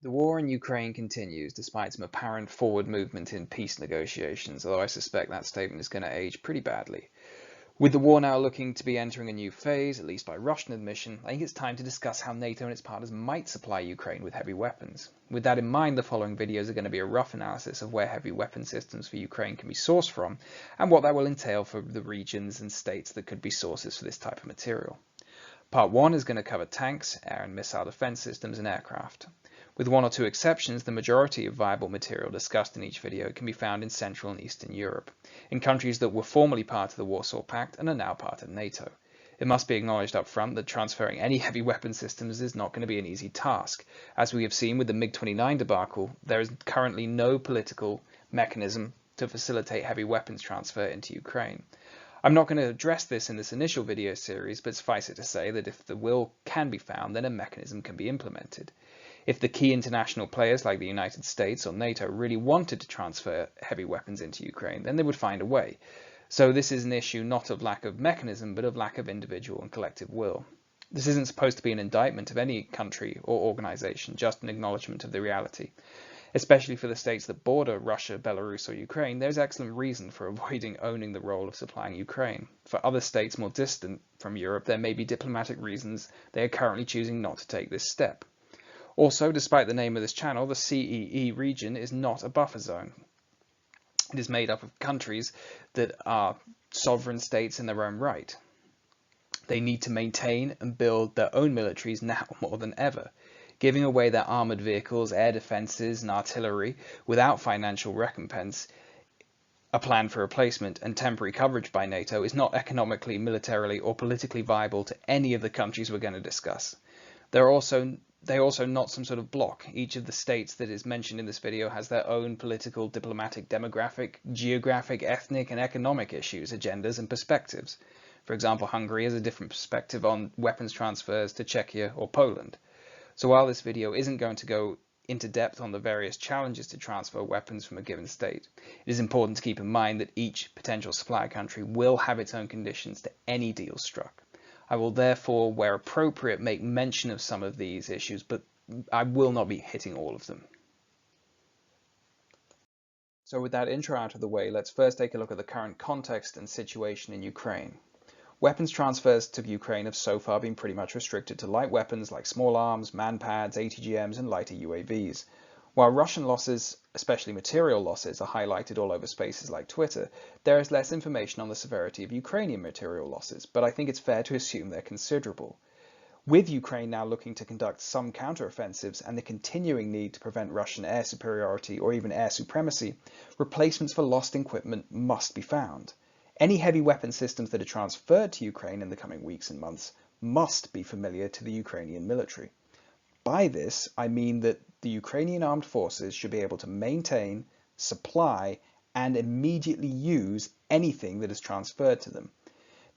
The war in Ukraine continues despite some apparent forward movement in peace negotiations, although I suspect that statement is going to age pretty badly. With the war now looking to be entering a new phase, at least by Russian admission, I think it's time to discuss how NATO and its partners might supply Ukraine with heavy weapons. With that in mind, the following videos are going to be a rough analysis of where heavy weapon systems for Ukraine can be sourced from, and what that will entail for the regions and states that could be sources for this type of material. Part 1 is going to cover tanks, air and missile defense systems, and aircraft. With one or two exceptions, the majority of viable material discussed in each video can be found in Central and Eastern Europe, in countries that were formerly part of the Warsaw Pact and are now part of NATO. It must be acknowledged up front that transferring any heavy weapon systems is not going to be an easy task. As we have seen with the MiG-29 debacle, there is currently no political mechanism to facilitate heavy weapons transfer into Ukraine. I'm not going to address this in this initial video series, but suffice it to say that if the will can be found, then a mechanism can be implemented. If the key international players like the United States or NATO really wanted to transfer heavy weapons into Ukraine, then they would find a way. So this is an issue not of lack of mechanism, but of lack of individual and collective will. This isn't supposed to be an indictment of any country or organization, just an acknowledgement of the reality. Especially for the states that border Russia, Belarus, or Ukraine, there's excellent reason for avoiding owning the role of supplying Ukraine. For other states more distant from Europe, there may be diplomatic reasons they are currently choosing not to take this step. Also, despite the name of this channel, the CEE region is not a buffer zone. It is made up of countries that are sovereign states in their own right. They need to maintain and build their own militaries now more than ever. Giving away their armoured vehicles, air defences and artillery without financial recompense, a plan for replacement and temporary coverage by NATO is not economically, militarily or politically viable to any of the countries we're going to discuss. They're also not some sort of bloc. Each of the states that is mentioned in this video has their own political, diplomatic, demographic, geographic, ethnic and economic issues, agendas and perspectives. For example, Hungary has a different perspective on weapons transfers to Czechia or Poland. So while this video isn't going to go into depth on the various challenges to transfer weapons from a given state, it is important to keep in mind that each potential supplier country will have its own conditions to any deal struck. I will therefore, where appropriate, make mention of some of these issues, but I will not be hitting all of them. So with that intro out of the way, let's first take a look at the current context and situation in Ukraine. Weapons transfers to Ukraine have so far been pretty much restricted to light weapons like small arms, man-pads, ATGMs and lighter UAVs. While Russian losses, especially material losses, are highlighted all over spaces like Twitter, there is less information on the severity of Ukrainian material losses, but I think it's fair to assume they're considerable. With Ukraine now looking to conduct some counteroffensives and the continuing need to prevent Russian air superiority or even air supremacy, replacements for lost equipment must be found. Any heavy weapon systems that are transferred to Ukraine in the coming weeks and months must be familiar to the Ukrainian military. By this, I mean that the Ukrainian armed forces should be able to maintain, supply, and immediately use anything that is transferred to them.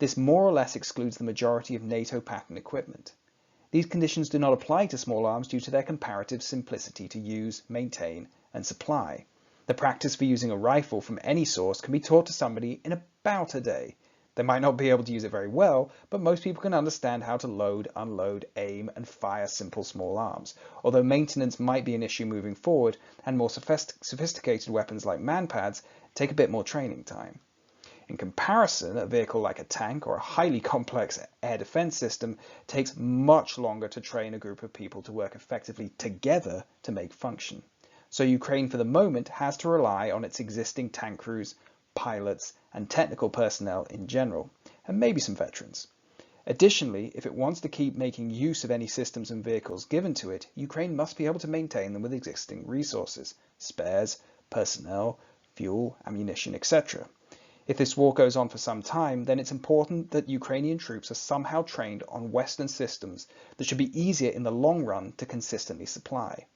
This more or less excludes the majority of NATO pattern equipment. These conditions do not apply to small arms due to their comparative simplicity to use, maintain, and supply. The practice for using a rifle from any source can be taught to somebody in about a day. They might not be able to use it very well, but most people can understand how to load, unload, aim, and fire simple small arms, although maintenance might be an issue moving forward, and more sophisticated weapons like man-pads take a bit more training time. In comparison, a vehicle like a tank or a highly complex air defense system takes much longer to train a group of people to work effectively together to make function. So Ukraine for the moment has to rely on its existing tank crews, pilots, and technical personnel in general, and maybe some veterans. Additionally, if it wants to keep making use of any systems and vehicles given to it, Ukraine must be able to maintain them with existing resources, spares, personnel, fuel, ammunition, etc. If this war goes on for some time, then it's important that Ukrainian troops are somehow trained on Western systems that should be easier in the long run to consistently supply.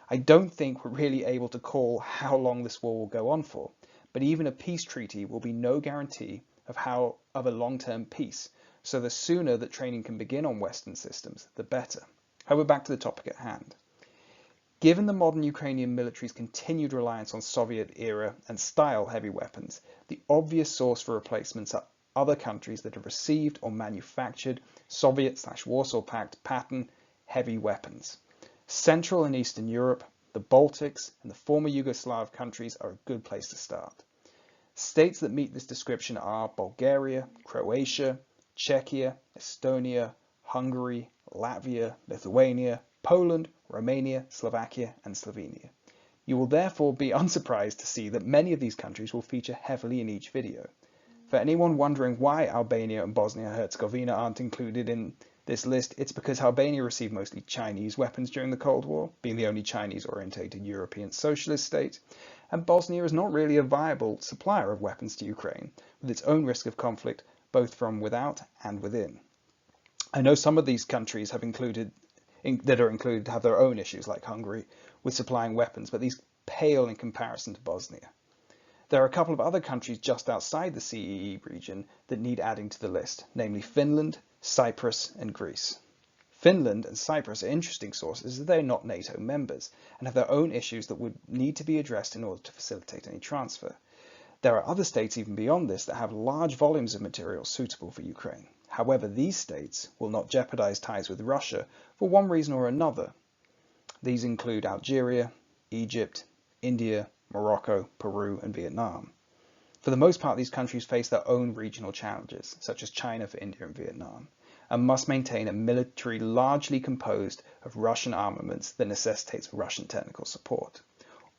I don't think we're really able to call how long this war will go on for, but even a peace treaty will be no guarantee of a long-term peace, so the sooner that training can begin on Western systems, the better. However, back to the topic at hand. Given the modern Ukrainian military's continued reliance on Soviet-era and style heavy weapons, the obvious source for replacements are other countries that have received or manufactured Soviet/Warsaw Pact pattern heavy weapons. Central and Eastern Europe, the Baltics, and the former Yugoslav countries are a good place to start. States that meet this description are Bulgaria, Croatia, Czechia, Estonia, Hungary, Latvia, Lithuania, Poland, Romania, Slovakia, and Slovenia. You will therefore be unsurprised to see that many of these countries will feature heavily in each video. For anyone wondering why Albania and Bosnia-Herzegovina aren't included in this list, it's because Albania received mostly Chinese weapons during the Cold War, being the only Chinese-orientated European socialist state, and Bosnia is not really a viable supplier of weapons to Ukraine, with its own risk of conflict both from without and within. I know some of these countries have have their own issues, like Hungary, with supplying weapons, but these pale in comparison to Bosnia. There are a couple of other countries just outside the CEE region that need adding to the list, namely Finland, Cyprus, and Greece. Finland and Cyprus are interesting sources as they're not NATO members and have their own issues that would need to be addressed in order to facilitate any transfer. There are other states even beyond this that have large volumes of material suitable for Ukraine. However, these states will not jeopardize ties with Russia for one reason or another. These include Algeria, Egypt, India, Morocco, Peru, and Vietnam. For the most part, these countries face their own regional challenges, such as China for India and Vietnam, and must maintain a military largely composed of Russian armaments that necessitates Russian technical support.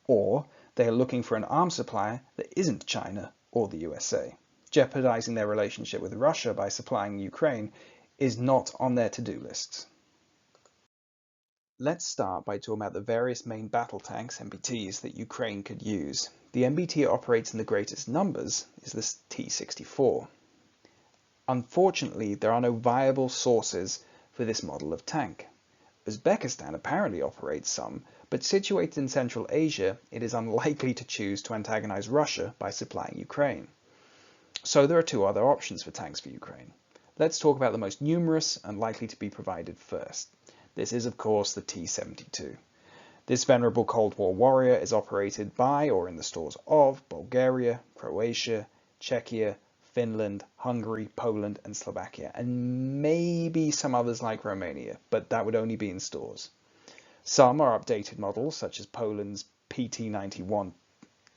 Or they are looking for an arms supplier that isn't China or the USA. Jeopardizing their relationship with Russia by supplying Ukraine is not on their to-do lists. Let's start by talking about the various main battle tanks, MBTs, that Ukraine could use. The MBT it operates in the greatest numbers is the T-64. Unfortunately, there are no viable sources for this model of tank. Uzbekistan apparently operates some, but situated in Central Asia, it is unlikely to choose to antagonize Russia by supplying Ukraine. So there are two other options for tanks for Ukraine. Let's talk about the most numerous and likely to be provided first. This is, of course, the T-72. This venerable Cold War warrior is operated by or in the stores of Bulgaria, Croatia, Czechia, Finland, Hungary, Poland, and Slovakia, and maybe some others like Romania, but that would only be in stores. Some are updated models, such as Poland's PT-91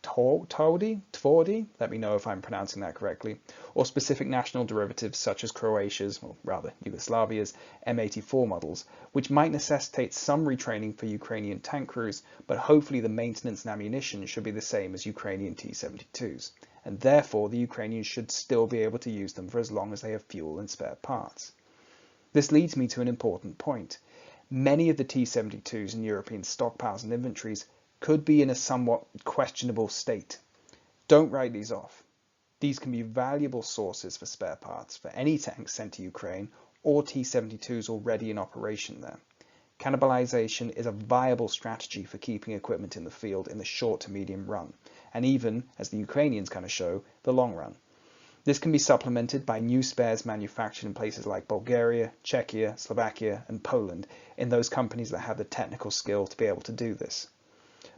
Twardy, let me know if I'm pronouncing that correctly, or specific national derivatives such as Croatia's, or rather Yugoslavia's, M84 models, which might necessitate some retraining for Ukrainian tank crews, but hopefully the maintenance and ammunition should be the same as Ukrainian T-72s, and therefore the Ukrainians should still be able to use them for as long as they have fuel and spare parts. This leads me to an important point. Many of the T-72s in European stockpiles and inventories could be in a somewhat questionable state. Don't write these off. These can be valuable sources for spare parts for any tanks sent to Ukraine or T-72s already in operation there. Cannibalization is a viable strategy for keeping equipment in the field in the short to medium run, and even, as the Ukrainians kind of show, the long run. This can be supplemented by new spares manufactured in places like Bulgaria, Czechia, Slovakia, and Poland in those companies that have the technical skill to be able to do this.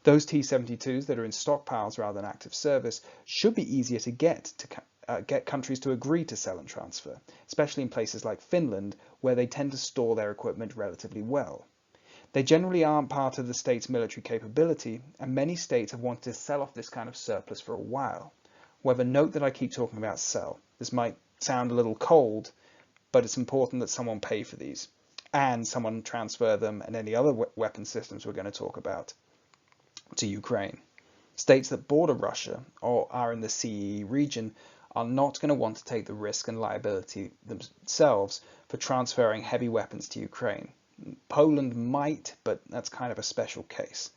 Those T-72s that are in stockpiles rather than active service should be easier to get countries to agree to sell and transfer, especially in places like Finland, where they tend to store their equipment relatively well. They generally aren't part of the state's military capability, and many states have wanted to sell off this kind of surplus for a while. However, note that I keep talking about sell. This might sound a little cold, but it's important that someone pay for these, and someone transfer them and any other weapon systems we're going to talk about to Ukraine. States that border Russia or are in the CEE region are not going to want to take the risk and liability themselves for transferring heavy weapons to Ukraine. Poland might, but that's kind of a special case.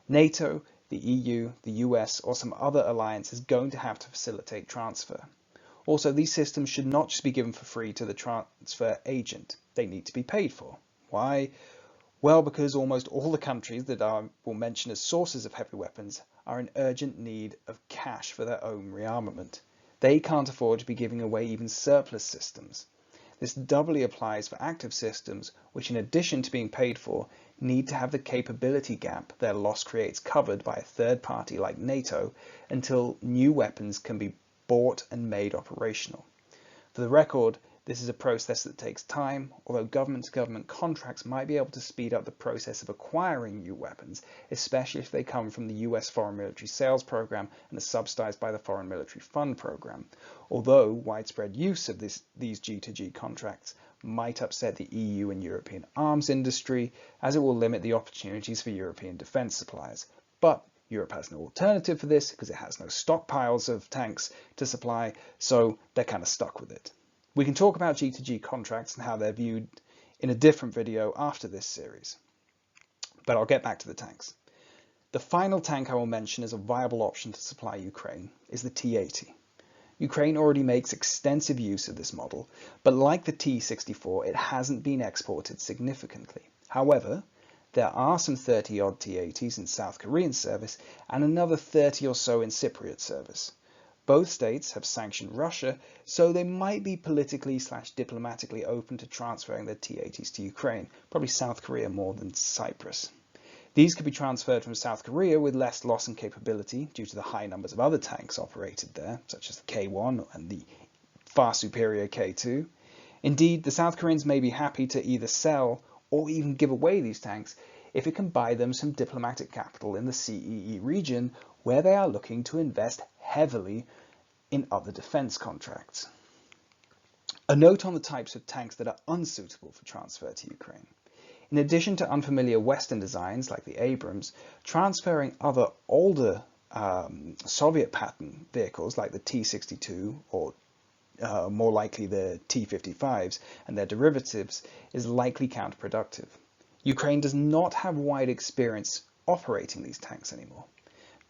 NATO, the EU, the US, or some other alliance is going to have to facilitate transfer. Also, these systems should not just be given for free to the transfer agent. They need to be paid for. Why? Well, because almost all the countries that I will mention as sources of heavy weapons are in urgent need of cash for their own rearmament. They can't afford to be giving away even surplus systems. This doubly applies for active systems, which in addition to being paid for, need to have the capability gap their loss creates covered by a third party like NATO until new weapons can be bought and made operational. For the record, This is a process that takes time, although government-to-government contracts might be able to speed up the process of acquiring new weapons, especially if they come from the US Foreign Military Sales Program and are subsidized by the Foreign Military Fund Program. Although widespread use of these G2G contracts might upset the EU and European arms industry, as it will limit the opportunities for European defense suppliers. But Europe has no alternative for this because it has no stockpiles of tanks to supply, so they're kind of stuck with it. We can talk about G2G contracts and how they're viewed in a different video after this series, but I'll get back to the tanks. The final tank I will mention as a viable option to supply Ukraine is the T-80. Ukraine already makes extensive use of this model, but like the T-64, it hasn't been exported significantly. However, there are some 30-odd T-80s in South Korean service and another 30 or so in Cypriot service. Both states have sanctioned Russia, so they might be politically/diplomatically open to transferring their T-80s to Ukraine, probably South Korea more than Cyprus. These could be transferred from South Korea with less loss in capability due to the high numbers of other tanks operated there, such as the K1 and the far superior K2. Indeed, the South Koreans may be happy to either sell or even give away these tanks if it can buy them some diplomatic capital in the CEE region, where they are looking to invest heavily in other defense contracts. A note on the types of tanks that are unsuitable for transfer to Ukraine. In addition to unfamiliar Western designs like the Abrams, transferring other older Soviet pattern vehicles like the T-62 or more likely the T-55s and their derivatives is likely counterproductive. Ukraine does not have wide experience operating these tanks anymore.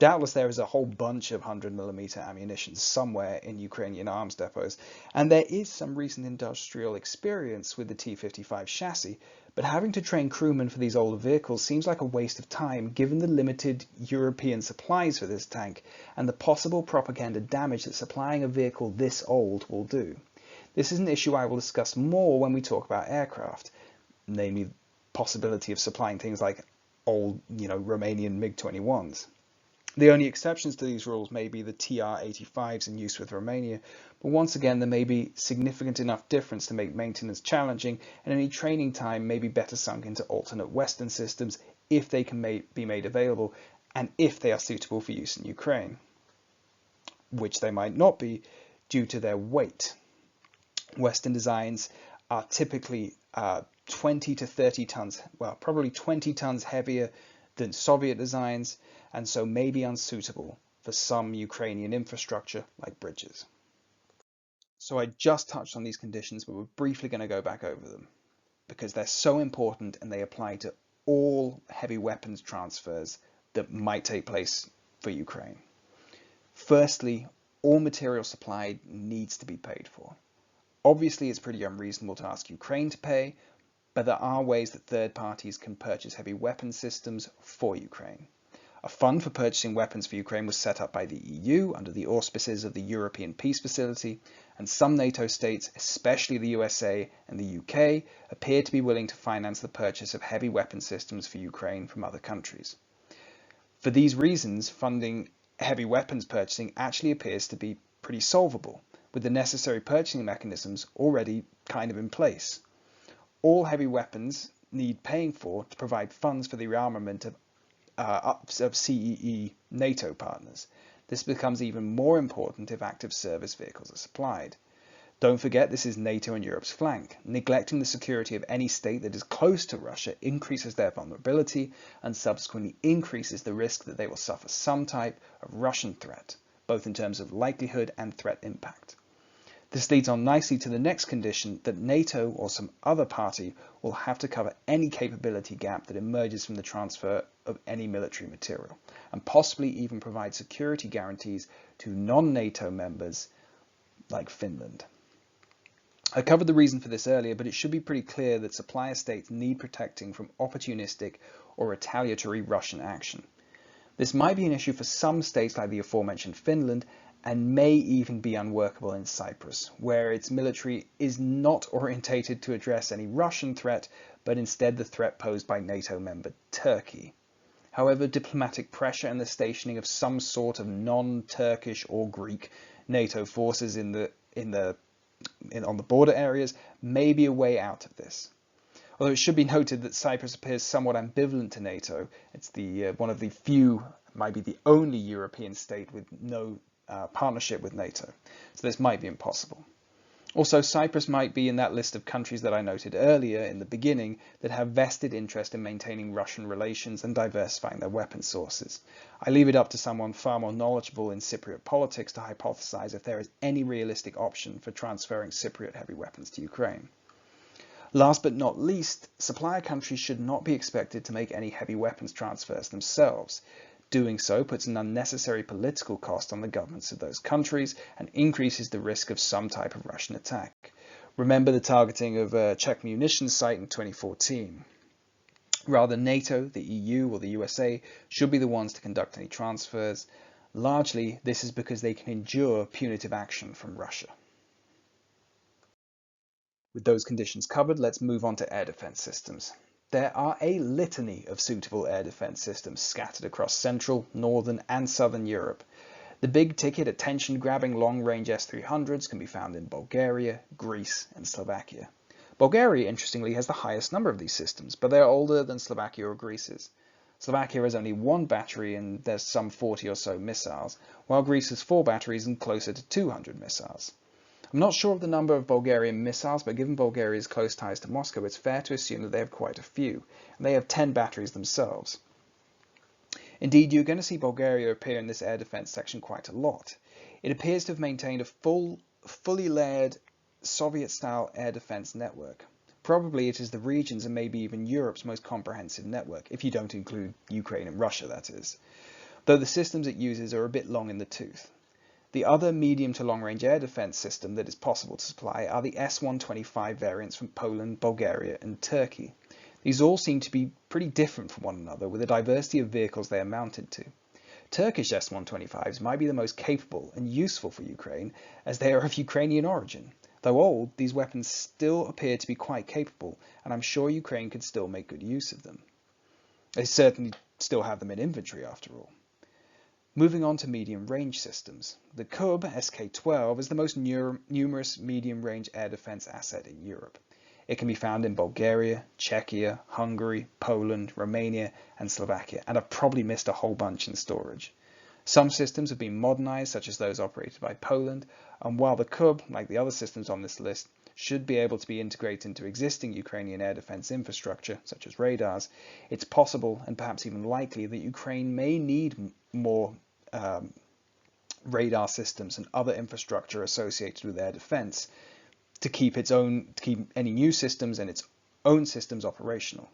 Doubtless there is a whole bunch of 100mm ammunition somewhere in Ukrainian arms depots, and there is some recent industrial experience with the T-55 chassis, but having to train crewmen for these older vehicles seems like a waste of time given the limited European supplies for this tank and the possible propaganda damage that supplying a vehicle this old will do. This is an issue I will discuss more when we talk about aircraft, namely the possibility of supplying things like old, Romanian MiG-21s. The only exceptions to these rules may be the TR-85s in use with Romania, but once again there may be significant enough difference to make maintenance challenging, and any training time may be better sunk into alternate Western systems if they can be made available and if they are suitable for use in Ukraine, which they might not be due to their weight. Western designs are typically 20 to 30 tons, well, probably 20 tons heavier than Soviet designs, and so may be unsuitable for some Ukrainian infrastructure like bridges. So I just touched on these conditions, but we're briefly going to go back over them because they're so important and they apply to all heavy weapons transfers that might take place for Ukraine. Firstly, all material supplied needs to be paid for. Obviously, it's pretty unreasonable to ask Ukraine to pay, but there are ways that third parties can purchase heavy weapons systems for Ukraine. A fund for purchasing weapons for Ukraine was set up by the EU under the auspices of the European Peace Facility, and some NATO states, especially the USA and the UK, appear to be willing to finance the purchase of heavy weapons systems for Ukraine from other countries. For these reasons, funding heavy weapons purchasing actually appears to be pretty solvable, with the necessary purchasing mechanisms already kind of in place. All heavy weapons need paying for to provide funds for the rearmament of CEE NATO partners. This becomes even more important if active service vehicles are supplied. Don't forget this is NATO and Europe's flank. Neglecting the security of any state that is close to Russia increases their vulnerability and subsequently increases the risk that they will suffer some type of Russian threat, both in terms of likelihood and threat impact. This leads on nicely to the next condition that NATO or some other party will have to cover any capability gap that emerges from the transfer of any military material, and possibly even provide security guarantees to non-NATO members like Finland. I covered the reason for this earlier, but it should be pretty clear that supplier states need protecting from opportunistic or retaliatory Russian action. This might be an issue for some states like the aforementioned Finland, and may even be unworkable in Cyprus, where its military is not orientated to address any Russian threat, but instead the threat posed by NATO member Turkey. However, diplomatic pressure and the stationing of some sort of non-Turkish or Greek NATO forces in the on the border areas may be a way out of this. Although it should be noted that Cyprus appears somewhat ambivalent to NATO. It's one of the few, might be the only European state with no partnership with NATO. So this might be impossible. Also, Cyprus might be in that list of countries that I noted earlier in the beginning that have vested interest in maintaining Russian relations and diversifying their weapon sources. I leave it up to someone far more knowledgeable in Cypriot politics to hypothesize if there is any realistic option for transferring Cypriot heavy weapons to Ukraine. Last but not least, supplier countries should not be expected to make any heavy weapons transfers themselves. Doing so puts an unnecessary political cost on the governments of those countries and increases the risk of some type of Russian attack. Remember the targeting of a Czech munitions site in 2014. Rather, NATO, the EU, or the USA should be the ones to conduct any transfers. Largely, this is because they can endure punitive action from Russia. With those conditions covered, let's move on to air defense systems. There are a litany of suitable air defense systems scattered across Central, Northern, and Southern Europe. The big-ticket, attention-grabbing long-range S-300s can be found in Bulgaria, Greece, and Slovakia. Bulgaria, interestingly, has the highest number of these systems, but they are older than Slovakia or Greece's. Slovakia has only one battery and there's some 40 or so missiles, while Greece has 4 batteries and closer to 200 missiles. I'm not sure of the number of Bulgarian missiles, but given Bulgaria's close ties to Moscow, it's fair to assume that they have quite a few, and they have 10 batteries themselves. Indeed, you're going to see Bulgaria appear in this air defense section quite a lot. It appears to have maintained a fully layered Soviet-style air defense network. Probably it is the region's and maybe even Europe's most comprehensive network, if you don't include Ukraine and Russia, that is. Though the systems it uses are a bit long in the tooth. The other medium to long-range air defense system that is possible to supply are the S-125 variants from Poland, Bulgaria, and Turkey. These all seem to be pretty different from one another, with a diversity of vehicles they are mounted to. Turkish S-125s might be the most capable and useful for Ukraine, as they are of Ukrainian origin. Though old, these weapons still appear to be quite capable, and I'm sure Ukraine could still make good use of them. They certainly still have them in inventory, after all. Moving on to medium-range systems. The Kub SK-12 is the most numerous medium-range air defense asset in Europe. It can be found in Bulgaria, Czechia, Hungary, Poland, Romania, and Slovakia, and I've probably missed a whole bunch in storage. Some systems have been modernized, such as those operated by Poland, and while the Kub, like the other systems on this list, should be able to be integrated into existing Ukrainian air defense infrastructure, such as radars, it's possible and perhaps even likely that Ukraine may need more radar systems and other infrastructure associated with air defense to keep any new systems and its own systems operational.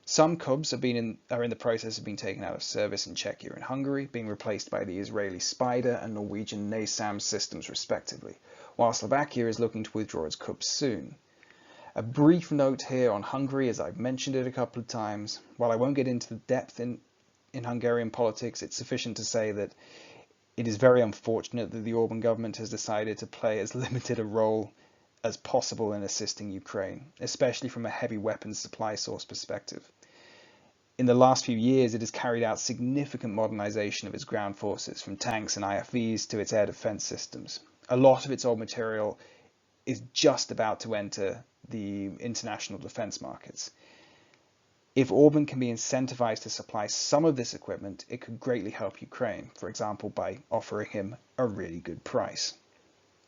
Some Kubs are in the process of being taken out of service in Czechia and Hungary, being replaced by the Israeli Spider and Norwegian NASAMS systems respectively, while Slovakia is looking to withdraw its Kubs soon. A brief note here on Hungary, as I've mentioned it a couple of times. While I won't get into the depth in Hungarian politics, it's sufficient to say that it is very unfortunate that the Orban government has decided to play as limited a role as possible in assisting Ukraine, especially from a heavy weapons supply source perspective. In the last few years, it has carried out significant modernization of its ground forces, from tanks and IFVs to its air defense systems. A lot of its old material is just about to enter the international defense markets. If Orban can be incentivized to supply some of this equipment, it could greatly help Ukraine, for example, by offering him a really good price.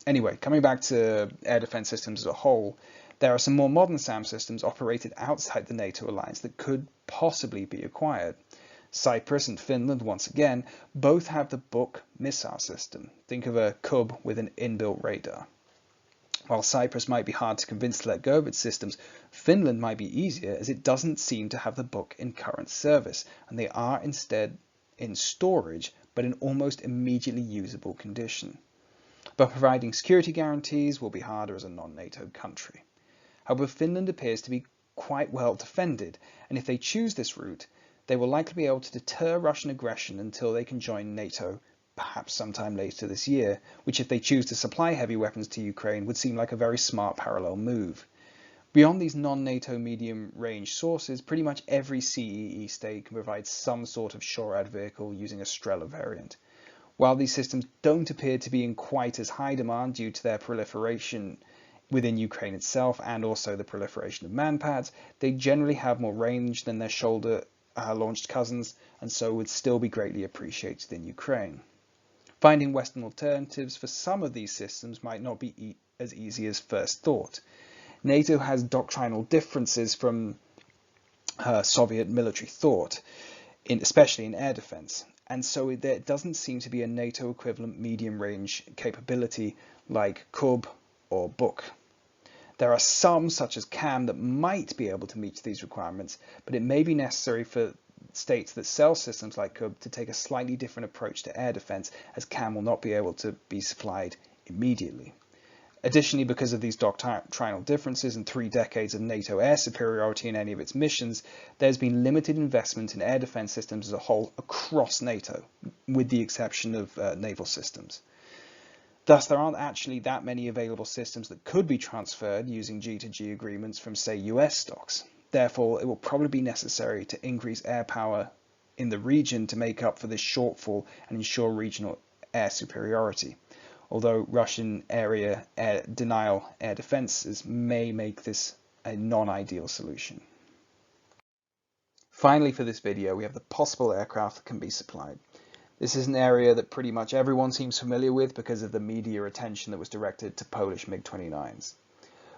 Anyway, coming back to air defense systems as a whole, there are some more modern SAM systems operated outside the NATO alliance that could possibly be acquired. Cyprus and Finland, once again, both have the Buk missile system. Think of a Kub with an inbuilt radar. While Cyprus might be hard to convince to let go of its systems, Finland might be easier, as it doesn't seem to have the Buk in current service, and they are instead in storage, but in almost immediately usable condition. But providing security guarantees will be harder as a non-NATO country. However, Finland appears to be quite well defended, and if they choose this route, they will likely be able to deter Russian aggression until they can join NATO, perhaps sometime later this year, which, if they choose to supply heavy weapons to Ukraine, would seem like a very smart parallel move. Beyond these non-NATO medium-range sources, pretty much every CEE state can provide some sort of SHORAD vehicle using a Strela variant. While these systems don't appear to be in quite as high demand due to their proliferation within Ukraine itself and also the proliferation of manpads, they generally have more range than their shoulder-launched cousins, and so would still be greatly appreciated in Ukraine. Finding Western alternatives for some of these systems might not be as easy as first thought. NATO has doctrinal differences from Soviet military thought, especially in air defense, and so there doesn't seem to be a NATO equivalent medium-range capability like Kub or Buk. There are some, such as CAM, that might be able to meet these requirements, but it may be necessary for states that sell systems like Kub to take a slightly different approach to air defense, as CAM will not be able to be supplied immediately. Additionally, because of these doctrinal differences and 3 decades of NATO air superiority in any of its missions, there's been limited investment in air defense systems as a whole across NATO, with the exception of naval systems. Thus, there aren't actually that many available systems that could be transferred using G2G agreements from, say, US stocks. Therefore, it will probably be necessary to increase air power in the region to make up for this shortfall and ensure regional air superiority. Although Russian area denial air defenses may make this a non-ideal solution. Finally, for this video, we have the possible aircraft that can be supplied. This is an area that pretty much everyone seems familiar with because of the media attention that was directed to Polish MiG-29s.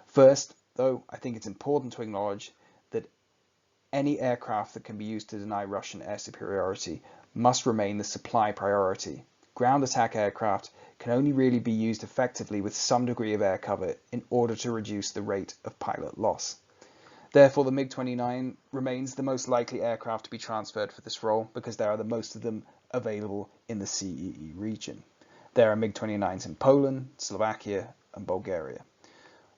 First, though, I think it's important to acknowledge that any aircraft that can be used to deny Russian air superiority must remain the supply priority. Ground attack aircraft can only really be used effectively with some degree of air cover in order to reduce the rate of pilot loss. Therefore, the MiG-29 remains the most likely aircraft to be transferred for this role because there are the most of them available in the CEE region. There are MiG-29s in Poland, Slovakia, and Bulgaria.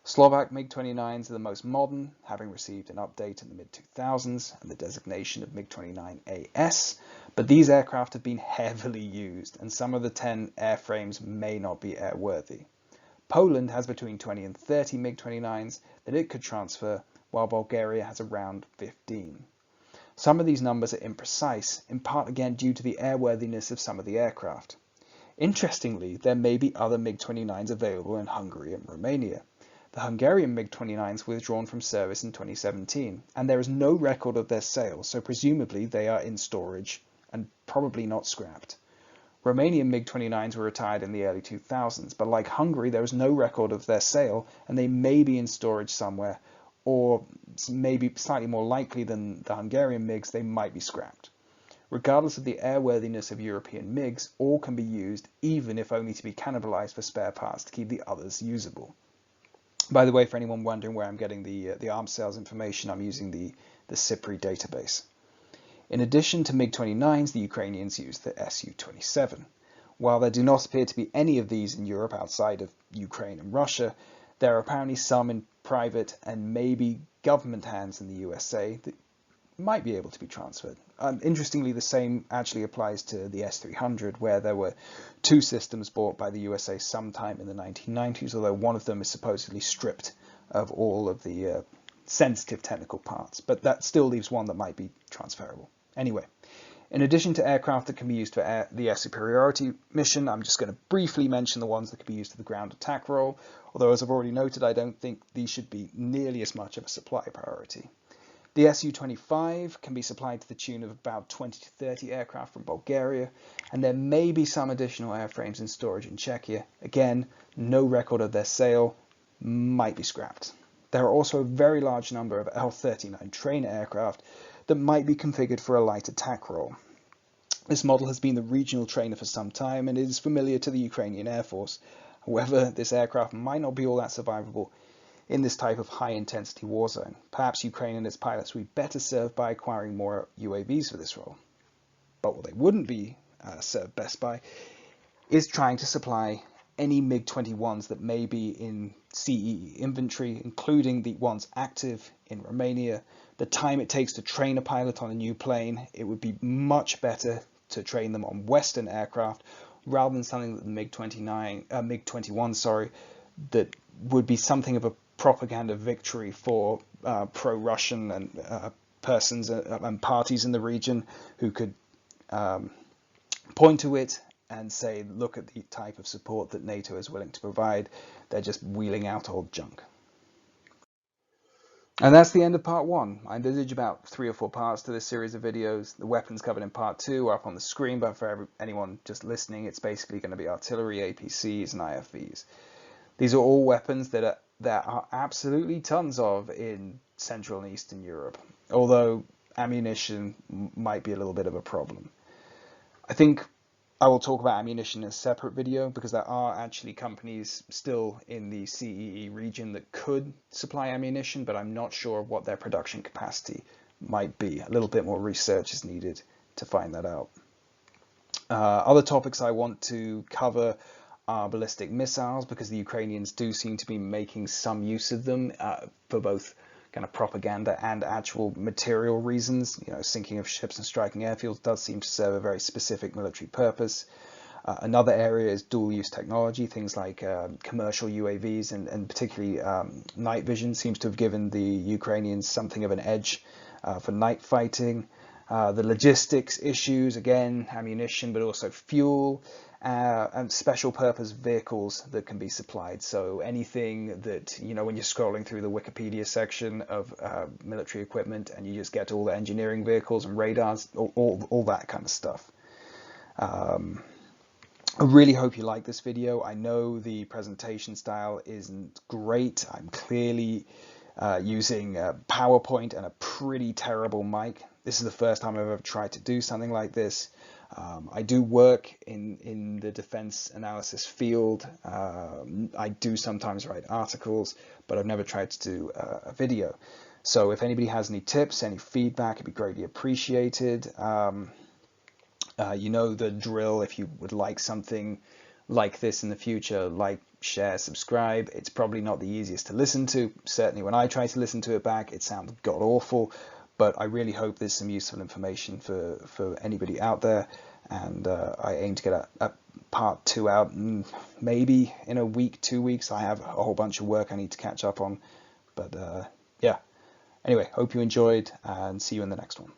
Slovak MiG-29s are the most modern, having received an update in the mid-2000s and the designation of MiG-29AS, but these aircraft have been heavily used and some of the 10 airframes may not be airworthy. Poland has between 20 and 30 MiG-29s that it could transfer, while Bulgaria has around 15. Some of these numbers are imprecise, in part again due to the airworthiness of some of the aircraft. Interestingly, there may be other MiG-29s available in Hungary and Romania. The Hungarian MiG-29s were withdrawn from service in 2017, and there is no record of their sale, so presumably they are in storage and probably not scrapped. Romanian MiG-29s were retired in the early 2000s, but like Hungary, there is no record of their sale, and they may be in storage somewhere, or maybe slightly more likely than the Hungarian MiGs, they might be scrapped. Regardless of the airworthiness of European MiGs, all can be used, even if only to be cannibalized for spare parts to keep the others usable. By the way, for anyone wondering where I'm getting the arms sales information, I'm using the SIPRI database. In addition to MiG-29s, the Ukrainians use the Su-27. While there do not appear to be any of these in Europe outside of Ukraine and Russia, there are apparently some in private and maybe government hands in the USA that might be able to be transferred. Interestingly, the same actually applies to the S-300, where there were 2 systems bought by the USA sometime in the 1990s, although one of them is supposedly stripped of all of the sensitive technical parts, but that still leaves one that might be transferable. Anyway, in addition to aircraft that can be used for the air superiority mission, I'm just going to briefly mention the ones that can be used for the ground attack role, although as I've already noted, I don't think these should be nearly as much of a supply priority. The Su-25 can be supplied to the tune of about 20 to 30 aircraft from Bulgaria, and there may be some additional airframes in storage in Czechia. Again, no record of their sale, might be scrapped. There are also a very large number of L-39 trainer aircraft that might be configured for a light attack role. This model has been the regional trainer for some time and is familiar to the Ukrainian Air Force. However, this aircraft might not be all that survivable in this type of high-intensity war zone. Perhaps Ukraine and its pilots would be better served by acquiring more UAVs for this role. But what they wouldn't be served best by is trying to supply any MiG-21s that may be in CEE inventory, including the ones active in Romania. The time it takes to train a pilot on a new plane, it would be much better to train them on Western aircraft rather than something that the MiG-21, that would be something of a propaganda victory for pro-Russian and persons and parties in the region who could point to it and say, look at the type of support that NATO is willing to provide. They're just wheeling out old junk. And that's the end of part 1. I envisage about 3 or 4 parts to this series of videos. The weapons covered in part 2 are up on the screen, but for anyone just listening, it's basically going to be artillery, APCs, and IFVs. These are all weapons that there are absolutely tons of in Central and Eastern Europe, although ammunition might be a little bit of a problem. I think I will talk about ammunition in a separate video because there are actually companies still in the CEE region that could supply ammunition, but I'm not sure what their production capacity might be. A little bit more research is needed to find that out. Other topics I want to cover are ballistic missiles, because the Ukrainians do seem to be making some use of them for both kind of propaganda and actual material reasons. You know, sinking of ships and striking airfields does seem to serve a very specific military purpose. Another area is dual-use technology. Things like commercial UAVs and particularly night vision seems to have given the Ukrainians something of an edge for night fighting. The logistics issues, again, ammunition, but also fuel, and special purpose vehicles that can be supplied. So anything that, you know, when you're scrolling through the Wikipedia section of military equipment and you just get to all the engineering vehicles and radars, all that kind of stuff. I really hope you like this video. I know the presentation style isn't great. I'm clearly using PowerPoint and a pretty terrible mic. This is the first time I've ever tried to do something like this. I do work in the defense analysis field. I do sometimes write articles, but I've never tried to do a video. So if anybody has any tips, any feedback, it'd be greatly appreciated. You know the drill. If you would like something like this in the future, like, share, subscribe. It's probably not the easiest to listen to. Certainly when I try to listen to it back, it sounds god awful, but I really hope there's some useful information for anybody out there. And I aim to get a part 2 out maybe in a week, 2 weeks. I have a whole bunch of work I need to catch up on, but yeah. Anyway, hope you enjoyed, and see you in the next one.